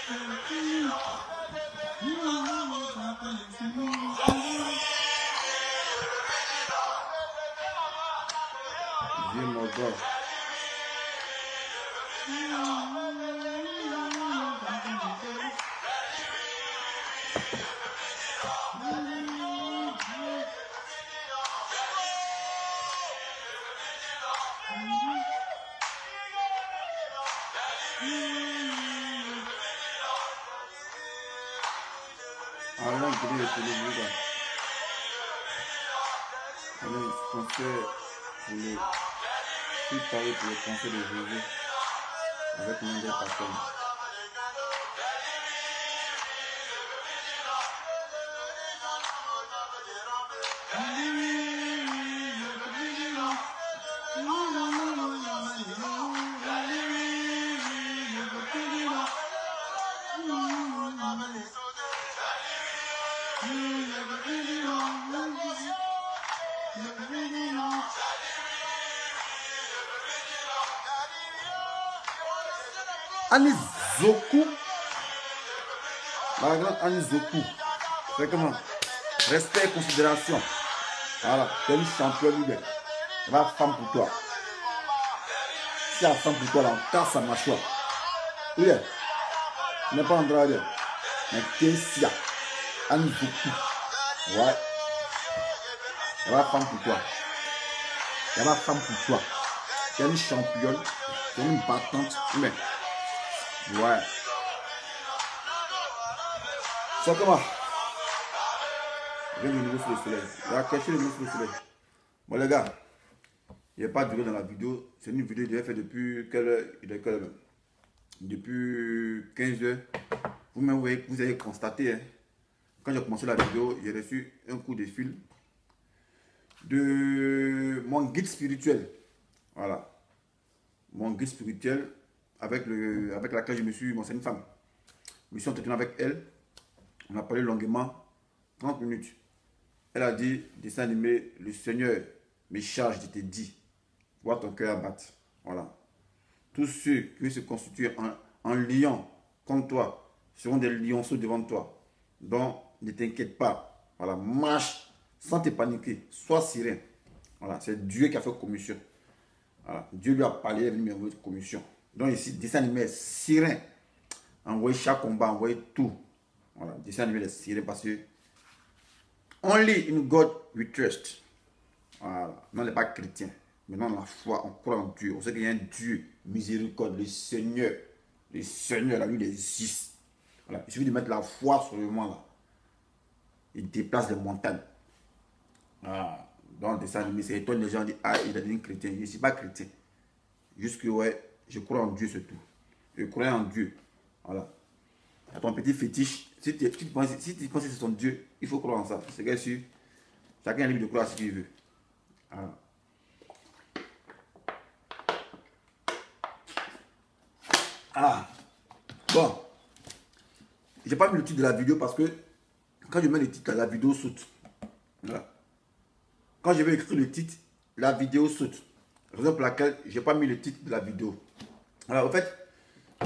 Vieux Mordor. Alain Gris et Télévision. Alain concert pour le sud Paris pour le concert de José avec Mandel Patton. Annie Zoku, la grande Annie Zoku, c'est comment? Respect et considération. Voilà, tu es une championne libre. Va femme pour toi. Si la femme pour toi, là, on casse sa mâchoire. Oui, tu n'es pas Andrade, mais Kessia, Annie Zoku. Ouais. Il y a ma femme pour toi. Il y a ma femme pour toi. Tu es une championne, tu es une battante, mais. Ouais. Ça comment? Viens de nouveau sur le soleil. Il a caché le nouveau sur le soleil. Bon les gars, il n'y a pas de durée dans la vidéo. C'est une vidéo que j'ai faite depuis quelle heure? Il est quelle heure? Depuis 15 heures. Vous-même, vous avez constaté, hein, quand j'ai commencé la vidéo, j'ai reçu un coup de fil de mon guide spirituel. Voilà. Mon guide spirituel. Avec laquelle je me suis... Bon, c'est une femme. Je me suis entretenu avec elle. On a parlé longuement. 30 minutes. Elle a dit, dessin animé, le Seigneur me charge de te dire, vois ton cœur abattre. Voilà. Tous ceux qui se constituent en lion contre toi seront des lionceaux devant toi. Donc, ne t'inquiète pas. Voilà. Marche sans te paniquer. Sois serein. Voilà. C'est Dieu qui a fait commission. Voilà. Dieu lui a parlé, il est venu m'envoyer commission. Donc ici, dessin animé serein. Envoyez chaque combat, envoyez tout. Voilà, dessin animé serein parce que only in God we trust. Voilà, non, on n'est pas chrétien. Maintenant, la foi, on croit en Dieu. On sait qu'il y a un Dieu miséricorde, le Seigneur. Le Seigneur, la lui, il existe. Voilà, il suffit de mettre la foi sur le moment là. Il déplace les montagnes. Voilà. Donc, dessin animé, c'est étonnant, les gens disent, ah, il est devenu chrétien. Je ne suis pas chrétien. Juste que, ouais. Je crois en Dieu, c'est tout. Je crois en Dieu. Voilà. À ton petit fétiche, si tu penses que c'est son Dieu, il faut croire en ça. C'est bien sûr. Chacun est libre de croire ce qu'il veut. Voilà. Ah. Bon. J'ai pas mis le titre de la vidéo parce que quand je mets le titre, la vidéo saute. Voilà. Quand je vais écrire le titre, la vidéo saute. Raison pour laquelle je n'ai pas mis le titre de la vidéo. Alors, en fait,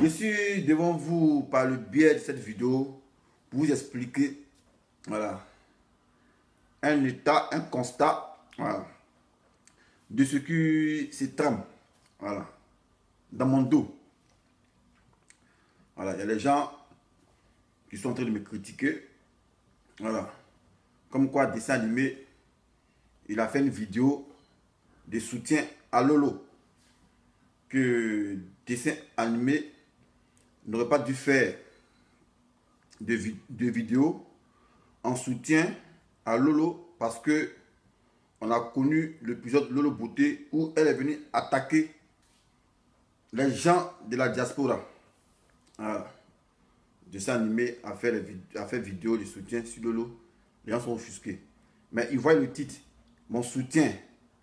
je suis devant vous par le biais de cette vidéo pour vous expliquer, voilà, un état, un constat, voilà, de ce qui se trame, voilà, dans mon dos. Voilà, il y a des gens qui sont en train de me critiquer, voilà, comme quoi dessin animé, il a fait une vidéo de soutien à Lolo, que dessin animé n'aurait pas dû faire de vidéos en soutien à Lolo parce que on a connu l'épisode Lolo Beauté où elle est venue attaquer les gens de la diaspora. Voilà. Dessin animé a fait vidéo de soutien sur Lolo. Les gens sont offusqués. Mais ils voient le titre, mon soutien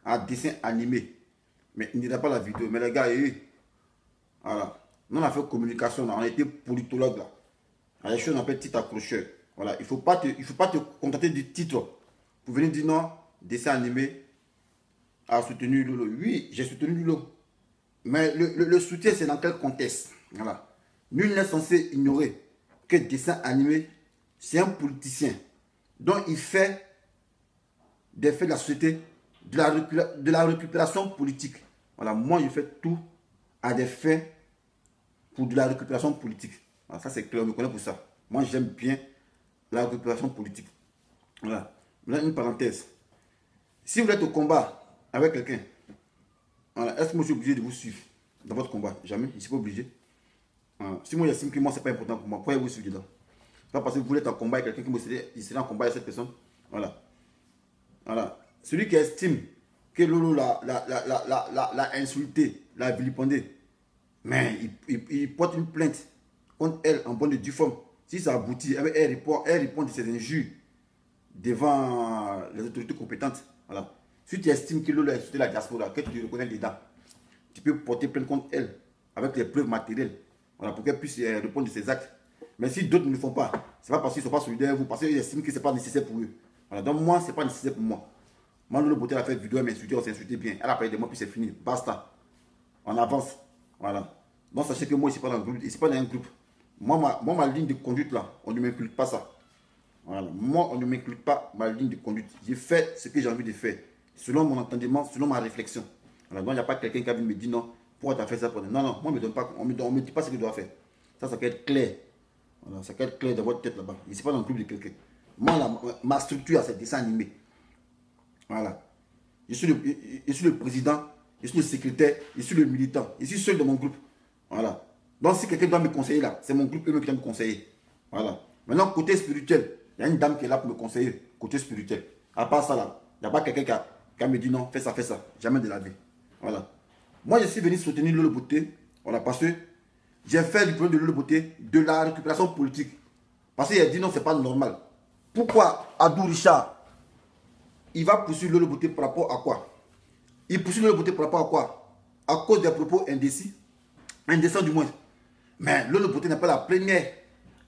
à dessin animé. Mais il n'y a pas la vidéo. Mais les gars, voilà. Nous, on a fait communication, on a été politologue là. Il y a des choses qu'on appelle titre accrocheur. Voilà. Il ne faut pas te contenter du titre pour venir dire non, dessin animé a soutenu Lolo. Oui, j'ai soutenu Lolo. Mais le soutien, c'est dans quel contexte? Voilà. Nul n'est censé ignorer que dessin animé, c'est un politicien. Donc il fait des faits de la société, de la récupération politique. Voilà, moi je fais tout à des fins pour de la récupération politique. Voilà, ça c'est clair, on me connaît pour ça. Moi j'aime bien la récupération politique. Voilà. Maintenant une parenthèse. Si vous êtes au combat avec quelqu'un, voilà, est-ce que moi je suis obligé de vous suivre dans votre combat? Jamais, je ne suis pas obligé. Voilà. Si moi j'estime que moi c'est pas important pour moi, pourquoi vous suivre dedans? Pas parce que vous êtes en combat avec quelqu'un qui il serait en combat avec cette personne. Voilà. Voilà. Celui qui estime que Lolo l'a insulté, l'a vilipendé, mais il porte une plainte contre elle en bonne et due forme. Si ça aboutit, elle répond de ses injures devant les autorités compétentes. Voilà. Si tu estimes que Lolo a insulté la diaspora, que tu te reconnais dedans, tu peux porter plainte contre elle avec les preuves matérielles. Voilà, pour qu'elle puisse répondre de ses actes. Mais si d'autres ne le font pas, c'est pas parce qu'ils ne sont pas solidaires avec vous, parce qu'ils estiment que ce n'est pas nécessaire pour eux. Voilà, donc moi, ce n'est pas nécessaire pour moi. Moi, Lolo Beauté a fait vidéo, elle m'a insulté, on s'est insulté bien. Elle a parlé de moi, puis c'est fini. Basta. On avance. Voilà. Donc sachez que moi, je ne suis pas dans un groupe. Je suis pas dans un groupe. Moi, ma ligne de conduite là, on ne m'inculque pas ça. Voilà. Moi, on ne m'inculque pas ma ligne de conduite. J'ai fait ce que j'ai envie de faire. Selon mon entendement, selon ma réflexion. Voilà. Donc il n'y a pas quelqu'un qui a vu me dire non, pourquoi tu as fait ça? Non, non, moi, on ne me dit pas ce que je dois faire. Ça peut être clair. Voilà, ça peut être clair dans votre tête là-bas. Je ne suis pas dans le groupe de quelqu'un. Moi, là, ma structure, c'est dessin animé. Voilà. Je suis le président, je suis le secrétaire, je suis le militant. Je suis seul dans mon groupe. Voilà. Donc, si quelqu'un doit me conseiller là, c'est mon groupe eux qui doit me conseiller. Voilà. Maintenant, côté spirituel, il y a une dame qui est là pour me conseiller. Côté spirituel. À part ça là, il n'y a pas quelqu'un qui a me dit non, fais ça, fais ça. Jamais de la vie. Voilà. Moi, je suis venu soutenir Lolo Beauté. Voilà, parce que j'ai fait du problème de Lolo Beauté de la récupération politique. Parce qu'il a dit non, c'est pas normal. Pourquoi Adou Richard, il va poursuivre Lolo Beauté par rapport à quoi? Il poursuit Lolo Beauté par rapport à quoi? À cause des propos indécis. Indécents du moins. Mais Lolo Beauté n'est pas la première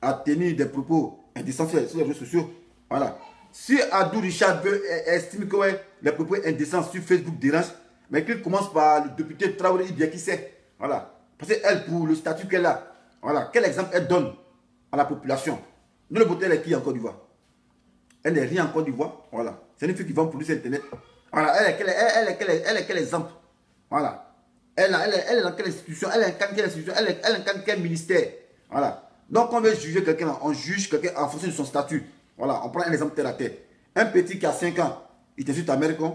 à tenir des propos indécents sur les réseaux sociaux. Voilà. Si Adou Richard estime que ouais, les propos indécents sur Facebook dérangent, mais qu'il commence par le député Traoré Ibia qui sait. Voilà. Parce qu'elle, pour le statut qu'elle a, voilà, quel exemple elle donne à la population? Lolo Beauté, elle est qui en Côte d'Ivoire? Elle n'est rien en Côte d'Ivoire. Voilà. C'est une fille qui vend pour sur Internet. Voilà. Elle est quel exemple? Voilà. Elle est dans quelle institution? Elle incarne quelle institution? Elle incarne quel ministère? Voilà. Donc, quand on veut juger quelqu'un, on juge quelqu'un en fonction de son statut. Voilà. On prend un exemple tel à tel. Un petit qui a 5 ans, il te suit américain.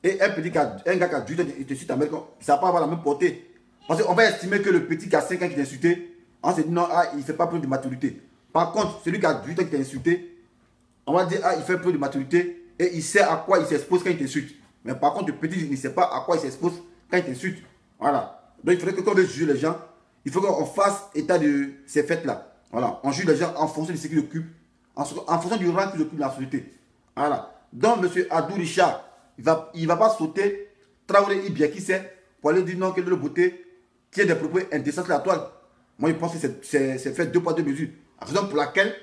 Et un gars qui a 18 ans, il te suit américain. Ça ne va pas avoir la même portée. Parce qu'on va estimer que le petit qui a 5 ans qui t'a insulté, on se dit non, ah, il ne fait pas preuve de maturité. Par contre, celui qui a 18 ans qui t'a insulté, on va dire, ah, il fait preuve de maturité et il sait à quoi il s'expose quand il t'insulte. Mais par contre, le petit, il ne sait pas à quoi il s'expose quand il t'insulte. Voilà. Donc, il faudrait que quand on veut juger les gens, il faut qu'on fasse état de ces faits-là. Voilà. On juge les gens en fonction de ce qu'ils occupent, en fonction du rang qu'ils occupent dans la société. Voilà. Donc, M. Adou Richard, il ne va pas sauter Traoré Ibia qui sait pour aller dire non que Lolo Beauté tient des propos indécents sur la toile. Moi, je pense que c'est fait 2 poids 2 mesures. La raison pour laquelle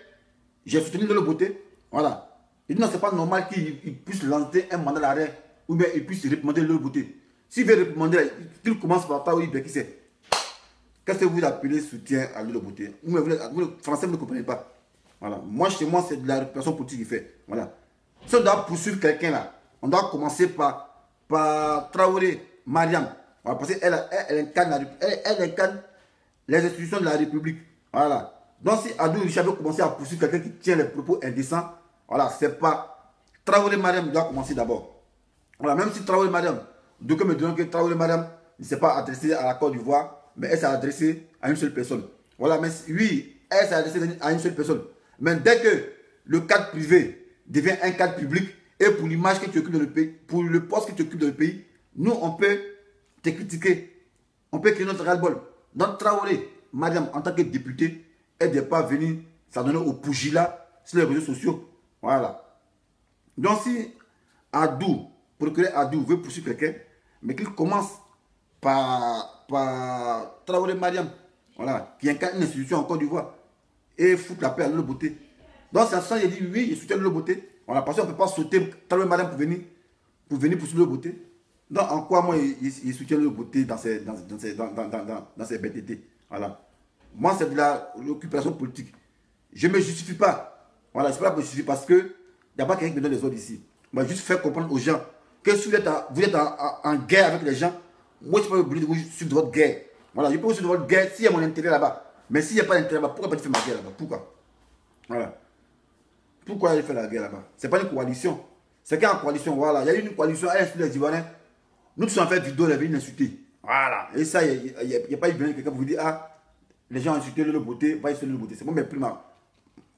j'ai soutenu Lolo Beauté. Voilà. Il dit non, c'est pas normal qu'il puisse lancer un mandat d'arrêt ou bien il puisse réprimander Lolo Beauté. S'il veut réprimander, qu'il commence par Traoré Ibia qui sait. Qu'est-ce que vous appelez soutien à Lolo Beauté? Vous, le français, vous ne comprenez pas. Voilà. Moi, chez moi, c'est de la récupération politique qu'il fait. Voilà. Si on doit poursuivre quelqu'un là, on doit commencer par Traoré Mariam. Voilà, parce qu'elle incarne les institutions de la République. Voilà. Donc si Adou Richard veut commencer à poursuivre quelqu'un qui tient les propos indécents, voilà, c'est pas Traoré Mariam qui doit commencer d'abord. Voilà, même si Traoré Mariam, d'aucuns me disent que Traoré Mariam ne s'est pas adressé à la Côte d'Ivoire, mais elle s'est adressée à une seule personne. Voilà, mais oui, elle s'est adressée à une seule personne. Mais dès que le cadre privé devient un cadre public, et pour l'image que tu occupes dans le pays, pour le poste que tu occupes dans le pays, nous, on peut te critiquer. On peut créer notre ras-le-bol. Notre Traoré, Mariam, en tant que député, elle n'est pas venue s'adonner au pugilat sur les réseaux sociaux. Voilà. Donc, si Adou, procureur Adou, veut poursuivre quelqu'un, mais qu'il commence par Traoré Mariam, voilà, qui incarne une institution en Côte d'Ivoire, et foutre la paix à Lolo Beauté. Donc, c'est ça, il a dit oui, il soutient Lolo Beauté. Voilà, parce qu'on ne peut pas sauter Traoré Mariam pour venir poursuivre Lolo Beauté. Donc, en quoi, moi, il soutient Lolo Beauté dans ses bêtetés. Voilà. Moi, c'est de la récupération politique. Je ne me justifie pas. Voilà, je ne sais pas que je justifie parce que il n'y a pas quelqu'un qui me donne les ordres ici. On va juste faire comprendre aux gens que si vous êtes en guerre avec les gens, moi je peux vous obliger de vous suivre votre guerre. Voilà, je peux vous suivre votre guerre s'il y a mon intérêt là-bas. Mais s'il n'y a pas d'intérêt là-bas, pourquoi pas faire ma guerre là-bas? Pourquoi? Voilà. Pourquoi il fait la guerre là-bas? Ce n'est pas une coalition. C'est qu'en coalition, voilà. Il y a une coalition, elle insulte les Ivoiriens. Nous tous en fait vidéo, elle vient insulter. Voilà. Et ça, il n'y a pas eu besoin quelqu'un pour vous dire, ah, les gens ont insulté le beauté, va insulter le beauté. C'est moi, mais plus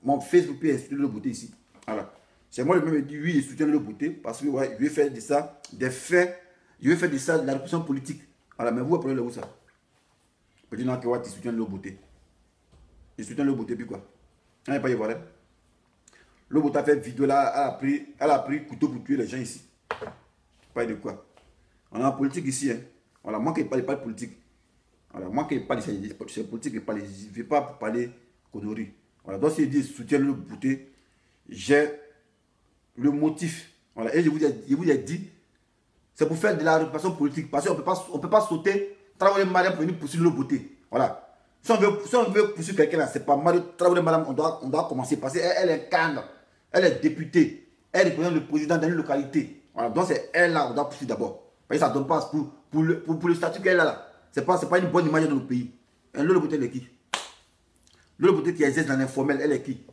mon Facebook peut insulter le beauté ici. Voilà. C'est moi le même qui dit, oui, il soutient le beauté parce que, ouais, je vais faire de ça des faits. Je vais faire de ça de la répression politique. Voilà, mais vous, apprenez le où ça? Petit non, que tu soutiens le beauté. Il soutient le beauté, puis quoi? Il n'y a pas Ivoirien. Le beauté a fait vidéo là, elle a pris couteau pour tuer les gens ici. Pas de quoi. On a en politique ici. Hein. Voilà, moi qui ne parle pas de politique. Voilà, moi qui ne parle de politique, je ne vais pas parler conneries. Voilà, donc s'il dit soutien le beauté, j'ai le motif. Voilà, et je vous ai dit, c'est pour faire de la répression politique. Parce qu'on ne peut pas sauter, travailler Mariam pour venir poursuivre le beauté. Voilà. Si on veut poursuivre quelqu'un là, c'est pas Mario Traoré Madame, on doit commencer parce qu'elle est cadre, elle est députée, elle représente le président d'une localité. Voilà, donc c'est elle là, on doit poursuivre d'abord. Parce que ça ne donne pas pour le statut qu'elle a là. C'est pas une bonne image dans le pays. Le beauté, elle est qui? Le beauté qui exerce dans l'informel, elle est qui?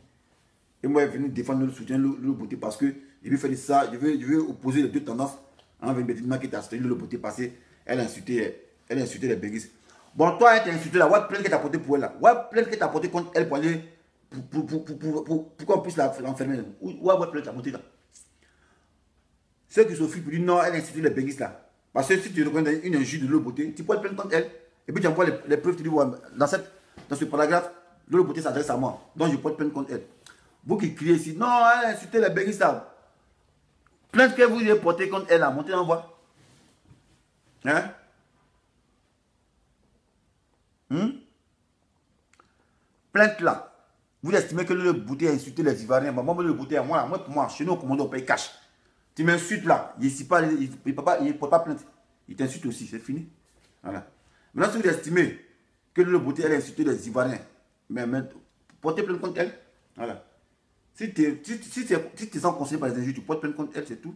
Et moi, je suis venu défendre le soutien de le beauté parce que je veux faire ça, je veux opposer les deux tendances. En Bettina qui t'a soutenu le beauté parce qu'elle a insulté les béguistes. Bon, toi, elle t'a insulté là. Ouais, plainte que t'as porté pour elle là. Ouais, plainte que t'as porté contre elle pour aller. Pour qu'on puisse l'enfermer. Ouais, plainte t'as porté là. Ceux qui s'offrent pour dire non, elle a insulté les béguistes là. Parce que si tu reconnais une injure de l'eau beauté, tu peux plaindre contre elle. Et puis tu envoies les preuves, tu dis, ouais, dans ce paragraphe, l'eau beauté s'adresse à moi. Donc je peux te plaindre contre elle. Vous qui criez ici, non, elle a insulté les béguistes là. Plainte que vous avez porté contre elle là, montez en voix. Hein? Plainte là. Vous estimez que le beauté a insulté les Ivoiriens. Moi, le beauté à moi, pour moi, chez nous, au commando, on paye cash. Tu m'insultes là, il ne porte pas plainte. Il t'insulte aussi, c'est fini. Voilà. Maintenant, si vous estimez que le beauté a insulté les Ivoiriens, mais portez plainte contre elle. Voilà. Si tu es sans conseiller par les injures, tu portes plainte contre elle, c'est tout.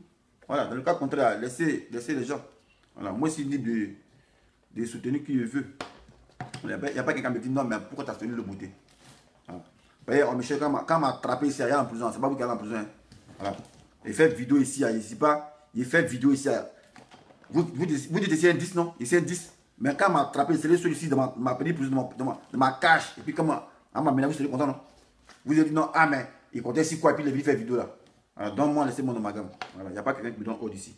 Voilà. Dans le cas contraire, laissez les gens. Voilà. Moi, c'est libre de soutenir qui je veux. Il n'y a pas quelqu'un qui me dit non, mais pourquoi tu as soutenu le beauté? Voilà. Vous voyez, Michel, quand on m'a attrapé ici, il y a en prison. C'est pas vous qui allez en prison. Hein. Voilà. Il fait vidéo ici, il fait vidéo ici. Vous dites ici un 10, non? Ici un 10. Mais quand on m'a attrapé, c'est celui ici dans ma petite prison, de ma cage. Et puis comment on m'a menacé, vous serez content, non? Vous avez dit non, ah mais il comptait ici quoi, et puis il est venu faire vidéo là. Voilà, donc moi, laissez-moi dans ma gamme. Voilà, il n'y a pas quelqu'un qui me donne ordre ici.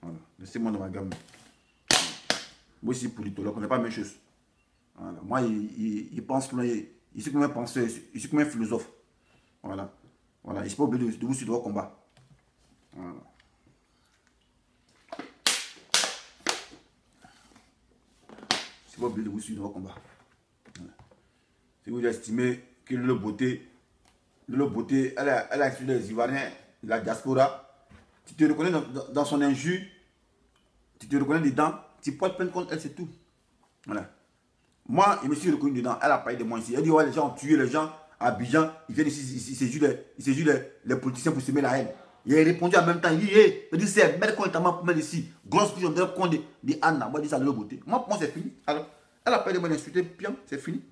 Voilà, laissez-moi dans ma gamme. Moi aussi, politologue, on n'est pas la même chose. Voilà. Moi, il pense loin, il suis comme un penseur, il suis comme un philosophe. Voilà. Voilà, je ne suis pas obligé de vous suivre au combat. Voilà. Je ne suis pas obligé de vous suivre au combat. Voilà. Si vous estimez que le beauté, elle a insulté les Ivoiriens, la diaspora, tu te reconnais dans son injure, tu te reconnais dedans, tu peux te prendre contre elle, c'est tout. Voilà. Moi, je me suis reconnu dedans, elle a parlé de moi ici. Elle dit, ouais, les gens ont tué les gens à Abidjan, ils viennent ici, ils se jurent les politiciens pour semer la haine. Il a répondu en même temps, il dit, hé, il dit, c'est mettre quoi notamment pour mettre ici, grosse pigeon de compte de Anna, moi, je dis ça de l'autre beauté. Moi, pour moi, c'est fini. Alors, elle a parlé de moi d'insulter, bien, c'est fini.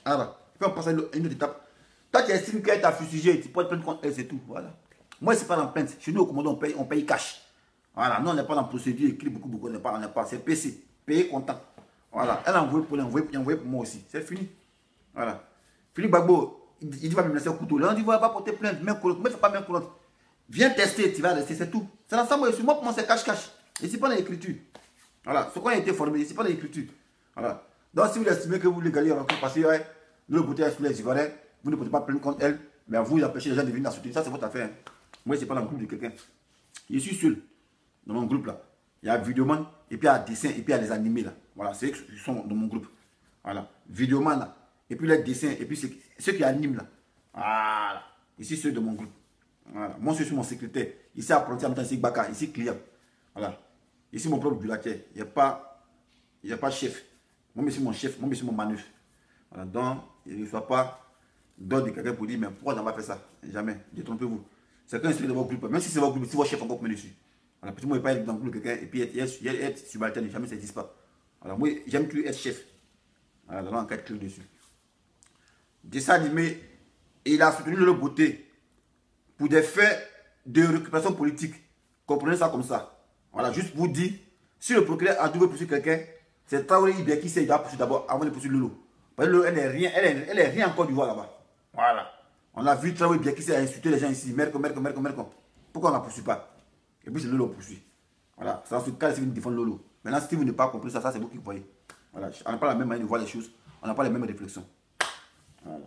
Alors, puis on passe à une autre étape. Toi, tu estimes qu'elle t'a fusillé, tu peux te prendre contre elle, c'est tout. Voilà. Moi, c'est pas dans plainte. Chez nous, au commandant, on paye cash. Voilà. Nous, on n'est pas dans procédure écrit, beaucoup, on n'est pas. C'est PC. Payer content. Voilà. Elle a envoyé pour l'envoyer, puis envoyé pour moi aussi. C'est fini. Voilà. Philippe Gbagbo, il dit, va me laisser un couteau. Là, on dit, va porter plainte. Même colonne. Mais il ne faut pas même colonne. Viens tester, tu vas rester, c'est tout. C'est l'ensemble. Moi, pour moi, c'est cash. Et c'est pas dans l'écriture. Voilà. Ce qu'on a été formé, c'est pas dans l'écriture. Voilà. Donc, si vous estimez que vous l'égalez en encore, parce que ouais, le beauté sur les Ivoiriens, vous ne pouvez pas plaindre contre elle, mais vous empêchez les gens de venir la soutenir. Ça, c'est votre affaire. Moi, c'est pas dans le groupe de quelqu'un. Je suis seul dans mon groupe là. Il y a Vidéoman, et puis il y a dessin, et puis il y a les animés là. Voilà, c'est eux qui sont dans mon groupe. Voilà. Vidéoman là, et puis les dessins, et puis ceux qui animent là. Voilà. Ici, ceux de mon groupe. Voilà. Moi, je suis mon secrétaire. Ici, apprenti en même temps, ici, Baka, ici, client. Voilà. Ici, mon propre bulatier. Il n'y a pas chef. Moi, je suis mon chef, moi, je suis mon manœuvre. Voilà. Donc, il ne reçoit pas d'ordre de quelqu'un pour dire, mais pourquoi on n'a pas fait ça? Jamais, détrompez-vous. C'est qu'un instruit de votre groupe, même si c'est votre groupe, si votre chef encore met dessus. Voilà, parce que moi, je ne vais pas être dans le groupe de quelqu'un et puis être subalterne, jamais ça n'existe pas. Alors, moi, j'aime plus être chef. Voilà, dans l'enquête clé dessus. Dessin animé, il a soutenu le beauté pour des faits de récupération politique. Comprenez ça comme ça. Voilà, juste vous dire, si le procureur a dû poursuivre quelqu'un, c'est Traoré Ibia qui sait poursuivre d'abord avant de poursuivre Lolo. Parce que Lolo, elle est rien encore du voir là-bas. Voilà. On a vu Traoré Ibia qui sait insulter les gens ici. Merco. Pourquoi on ne la poursuit pas? Et puis c'est Lolo qui poursuit. Voilà. C'est dans ce cas, c'est une défendre Lolo. Maintenant, si vous n'avez pas compris ça, c'est vous qui voyez. Voilà. On n'a pas la même manière de voir les choses. On n'a pas les mêmes réflexions. Voilà.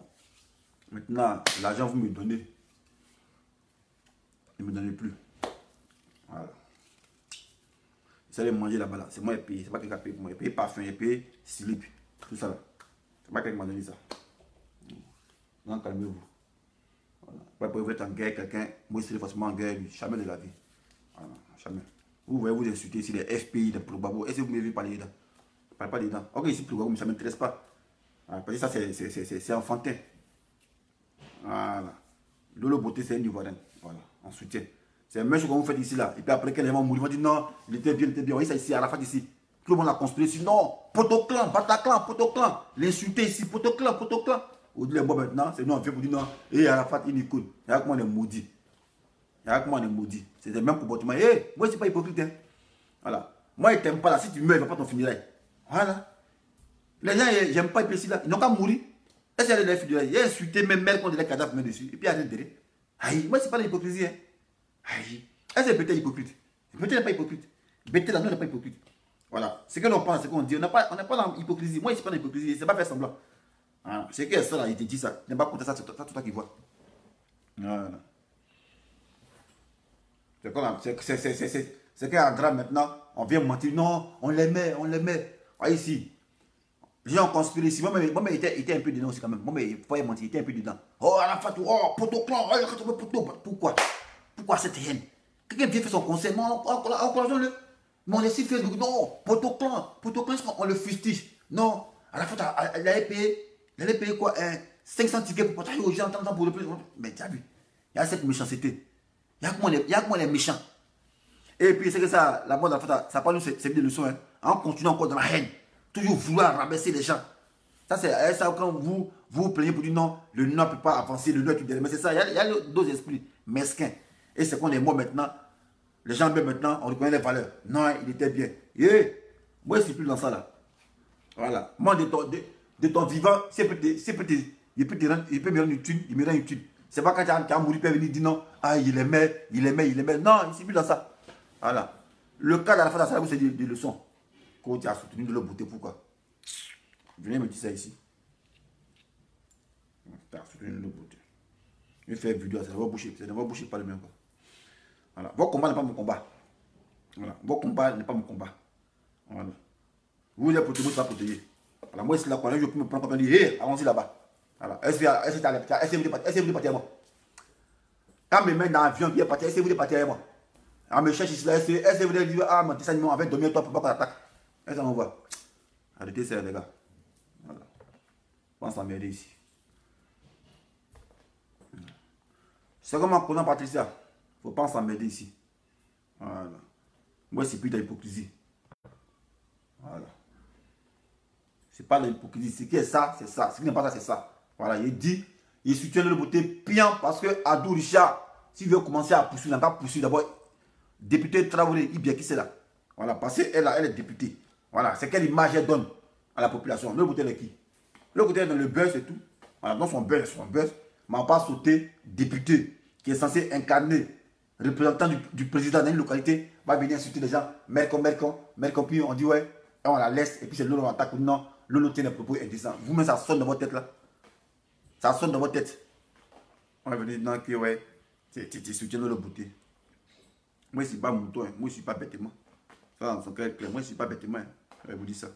Maintenant, l'argent vous me donnez. Ne me donnez plus. Voilà. Vous allez manger là-bas là. C'est moi qui paye. C'est pas quelqu'un qui paye pour moi. Il paye parfum, il paye slip. Tout ça là. C'est pas quelqu'un qui m'a donné ça. Non, calmez-vous. Voilà. Pas pour être en guerre quelqu'un. Moi, je serai forcément en guerre. Jamais de la vie. Voilà. Jamais. Vous voyez, vous insultez ici les FPI, les Plobabo. Est-ce que vous m'avez vu parler dedans? Je ne parle pas dedans. Ok, ici, Plobabo, mais ça ne m'intéresse pas. Voilà. Parce que ça, c'est enfantin. Voilà. Lolo Beauté, c'est un Ivoirien. Voilà. On soutient. C'est le même chose que vous faites ici là. Et puis après, quand les gens mourent, ils vont dire non, il était bien, il était bien. Vous voyez ça ici, Arafat ici. Tout le monde a construit ici. Non, Potoclan, Bataclan, Potoclan. L'insulter ici, Potoclan. Vous dites, bon maintenant, c'est nous on vient pour dire non. Et Arafat, il est cool. Il y a comment on est maudit. C'est le même comportement. Hey, moi, je ne suis pas hypocrite. Hein. Voilà. Moi, je ne t'aime pas là. Si tu meurs, il ne va pas t'en finir là. Voilà. Les gens, ils n'aiment pas ici là. Ils n'ont qu'à mourir. Est-ce qu'il y a des funérailles? Il y a insulté même mère contre les cadavres dessus. Et puis il y a des derrière. Aïe, moi, ce n'est pas l'hypocrisie. Hein. Aïe. Est-ce que Bété est hypocrite? Bété n'est pas hypocrite. Bété là, non, n'est pas hypocrite. Voilà. Ce que l'on pense, ce qu'on dit. On n'est pas dans l'hypocrisie. Moi, je ne suis pas dans l'hypocrisie. Je ne sais pas faire semblant. Voilà. C'est que ça là, il te dit ça. Il n'est pas contre ça, c'est toi qui vois. Voilà. C'est qu'un drame maintenant, on vient mentir. Non, on l'aimait. Voyez ici. Les gens ont conspiré ici. Moi-même, il était un peu dedans aussi quand même. Moi-même, il ne faut pas mentir, il était un peu dedans. Oh, Arafat, oh, Potoclan, pourquoi cette haine? Quelqu'un vient faire son conseil, non, encourageons-le. Mais on est si fait, non, Potoclan, on le fustige. Non, Arafat, il allait payer quoi? 500 tickets pour partager aux gens, pour le plus. Mais tu as vu, il y a cette méchanceté. Il y a comment les méchants. Et puis, c'est que ça, la mode d'Arafat, ça parle nous c'est des leçons. Hein. On continue encore dans la haine. Toujours vouloir rabaisser les gens. Ça, c'est ça quand vous vous plaignez pour dire non, le noir ne peut pas avancer, le noir est tout derrière. Mais c'est ça, il y a deux esprits mesquins. Et c'est qu'on est mort maintenant. Les gens bien maintenant, on reconnaît les valeurs. Non, il était bien. Et moi, je ne suis plus dans ça là. Voilà. Moi, de ton vivant, il peut me rendre une thune, il me rend une thune. C'est pas quand tu as mouru, il peut venir dire non, ah, il aimait. Non, il ne suis plus dans ça. Voilà. Le cas de la fin de la c'est des leçons. Quand tu as soutenu de l'autre beauté, pourquoi? Venez me dire ça ici. Tu as soutenu de l'autre beauté. Je vais faire vidéo, ça ne va boucher pas le même. Voilà. Votre combat n'est pas mon combat. Voilà. Votre combat n'est pas mon combat. Voilà. Vous êtes protégé, vous êtes pas protégé. Voilà. Moi, c'est là quand je peux me prendre comme dire, hé, allons-y là-bas. Voilà. Est-ce que vous voulez partir avec moi? Quand mes mains dans l'avion, est parti, est-ce que vous voulez partir avec moi? On me cherche ici là, est-ce que vous voulez dire, ah, mon dessin animé, on va dormir toi pour pas qu'on attaque? Est-ce qu'on voit? Arrêtez ça, les gars. Voilà. On va s'emmerder ici. C'est comme en connaissant Patricia. Il ne faut pas s'emmerder ici. Voilà. Moi, c'est plus de l'hypocrisie. Voilà. C'est pas de l'hypocrisie. Ce qui est ça, c'est ça. Ce qui n'est pas ça, c'est ça. Voilà. Il dit, il soutient le beauté piant parce que Adou Richard, s'il veut commencer à poursuivre, il n'a pas poursuivre d'abord. Député Traoré, il bien qui c'est là. Voilà. Parce qu'elle est députée. Voilà. C'est quelle image elle donne à la population. Le beauté est qui? Le beauté est dans le buzz et tout. Voilà. Dans son buzz, mais on pas sauté député qui est censé incarner représentant du président dans une localité, va venir insulter les gens, Mercon, puis on dit ouais, et on la laisse, et puis c'est Lolo qui attaque, non, Lolo tient des propos indécents. Vous-même, ça sonne dans votre tête là. Ça sonne dans votre tête. On va venir dire que ouais, tu soutiens Lolo Beauté. Moi, je ne suis pas mouton, hein. Moi, je ne suis pas bêtement. Ça, dans son cœur clair, moi, je ne suis pas bêtement. Hein. Je vais vous dire ça.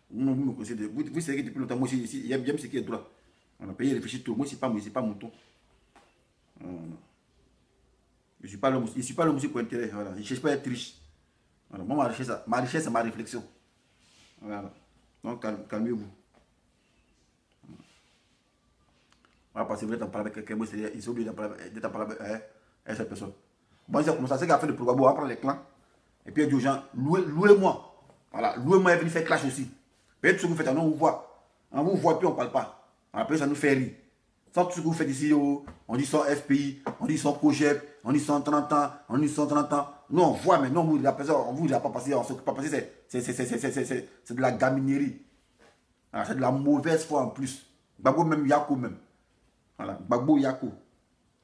Vous me connaissez, vous savez que depuis longtemps, moi, j'aime ce qui est droit. On a payé réfléchir tout. Moi, je ne suis pas mouton. Je ne suis pas le monsieur pour intérêt. Voilà. Je ne cherche pas à être riche. Voilà. Moi, ma richesse, c'est ma réflexion. Voilà. Donc, calmez-vous. On va passer, vous êtes en parler avec quelqu'un, moi, ils sont obligés d'être en parler avec cette personne. Bon, c'est comme ça, c'est qu'à faire le programme, on va prendre les clans. Et puis, il dit aux gens, louez-moi. Voilà, louez-moi et venez faire clash aussi. Peut-être ce que vous faites, on vous voit. On vous voit, puis on ne parle pas. Après, ça nous fait rire. Sans tout ce que vous faites ici, on dit sans FPI, on dit sans COGEP, on dit sans 30 ans, on dit sans 30 ans. Nous, on voit, mais non, la personne, on ne vous a pas passé, on ne s'occupe pas passer. C'est de la gaminerie. Voilà, c'est de la mauvaise foi en plus. Gbagbo même, Yako même. Voilà, Gbagbo, Yako.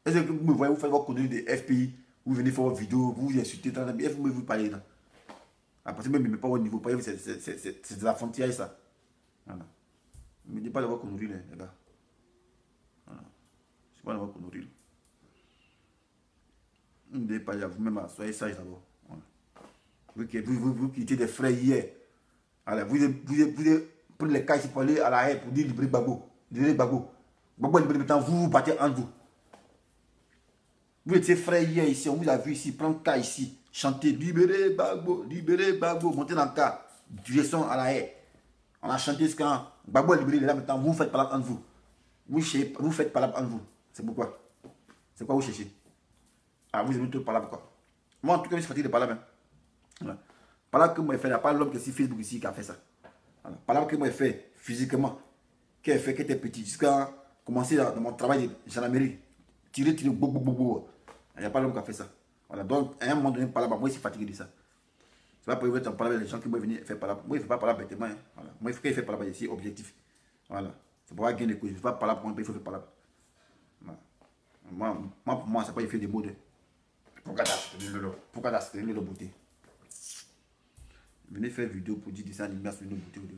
Est-ce que vous me voyez, vous faites votre connerie de FPI, vous venez faire votre vidéo, vous insultez, vous parlez là. Après, même, mais pas au niveau, c'est de la frontière, ça. Voilà. Ne me dites pas d'avoir connerie, les gars. Voilà. C'est pas d'avoir connerie. Ne me dites pas, vous-même, soyez sage d'abord. Voilà. Vous qui étiez des frères hier. Alors, vous prenez les cas ici pour aller à la haie pour dire libérer Gbagbo. Libérer Gbagbo. Gbagbo libérer maintenant, vous partez en vous. Vous étiez frères hier ici, on vous a vu ici, prendre cas ici, chanter libérer Gbagbo, monter dans le cas, direction à la haie. On a chanté ce quand Gbagbo est libéré, là maintenant, vous faites parler entre vous. Vous faites parler entre vous. C'est pourquoi? C'est quoi vous cherchez? Ah, vous aimez tout parler quoi? Moi, en tout cas, je suis fatigué de parler même. Voilà. Parler que moi, je fais, il n'y a pas l'homme qui est sur Facebook ici qui a fait ça. Voilà. Parler que moi, je fais physiquement, qui a fait, qui était petit, jusqu'à commencer dans mon travail de gendarmerie. Tirer, boum. Il n'y a pas l'homme qui a fait ça. Voilà. Donc, à un moment donné, parler, moi, je suis fatigué de ça. C'est pas pour en parler avec les gens qui vont venir faire parler. Moi, il ne faut pas parler bêtement. Hein. Voilà. Moi, il faut qu'il fasse parler ici, objectif. Voilà. C'est pour avoir gagné les couilles. Il ne faut pas parler pour moi, il faut faire parler. Voilà. Pour moi, c'est pas il fait des mots de. Pourquoi t'as le beauté? Venez faire vidéo pour dire des animations sur une beauté.